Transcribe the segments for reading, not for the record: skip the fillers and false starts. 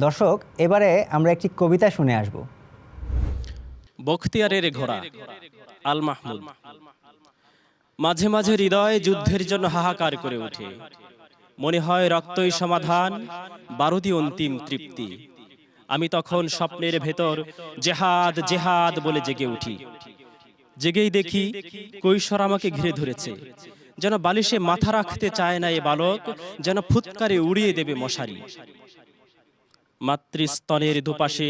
দর্শক, এবারে আমরা একটি কবিতা শুনে আসব। বখতিয়ারের ঘোড়া, আল মাহমুদ। মাঝে মাঝে হৃদয় যুদ্ধের জন্য হাহাকার করে ওঠে। মনে হয় রক্তই সমাধান, বারুদি অন্তিম তৃপ্তি। আমি তখন স্বপ্নের ভেতর জেহাদ জেহাদ বলে জেগে উঠি। জেগেই দেখি কৈশোর আমাকে ঘিরে ধরেছে, যেন বালিশে মাথা রাখতে চায় না এ বালক, যেন ফুৎকারে উড়িয়ে দেবে মশারি। মাতৃস্তনের দুপাশে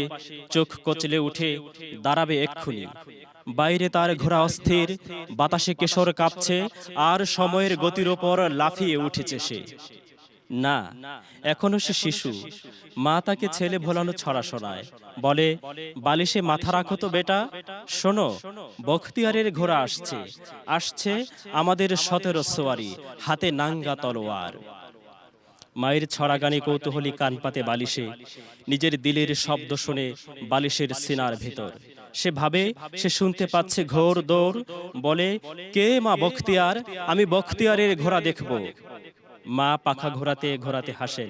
চোখ কচলে উঠে দাঁড়াবে এক্ষুনি। বাইরে তার ঘোড়া অস্থির, বাতাসে কেশর কাঁপছে, আর সময়ের গতির ওপর লাফিয়ে উঠেছে সে। না, এখনো সে শিশু। মা তাকে ছেলে ভোলানো ছড়া শোনায়, বলে, বালিশে মাথা রাখো তো বেটা। শোনো, বখতিয়ারের ঘোড়া আসছে, আসছে আমাদের 17 সোয়ারি, হাতে নাঙ্গা তলোয়ার। মায়ের ছড়াগানে কৌতূহলী কান পাতে বালিশে, নিজের দিলের শব্দ শুনে বালিশের সিনার ভেতর। সে ভাবে সে শুনতে পাচ্ছে ঘোর দৌড়। বলে, কে মা বখতিয়ার? আমি বখতিয়ারের ঘোড়া দেখব। মা পাখা ঘোরাতে ঘোরাতে হাসেন।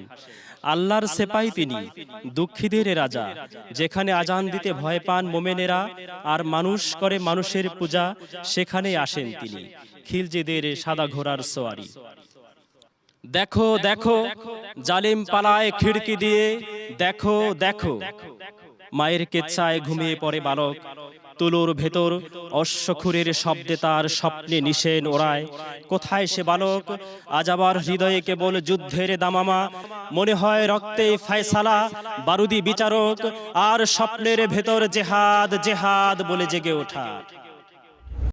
আল্লাহর সেপাই তিনি, দুঃখীদের রাজা। যেখানে আজান দিতে ভয় পান মোমেনেরা, আর মানুষ করে মানুষের পূজা, সেখানে আসেন তিনি, খিলজিদের সাদা ঘোড়ার সোয়ারি। দেখো দেখো, জালিম পালায় খিড়কি দিয়ে, দেখো দেখো। মায়ের কেচ্ছায় ঘুমিয়ে পড়ে বালক। তুলোর ভেতর অশ্বক্ষুরের শব্দে তার স্বপ্নে নিশেন ওড়ায়। কোথায় সে বালক? আজ আবার হৃদয়ে কেবল যুদ্ধের দামামা। মনে হয় রক্তে ফায়সালা, বারুদি বিচারক, আর স্বপ্নের ভেতর জেহাদ জেহাদ বলে জেগে ওঠা।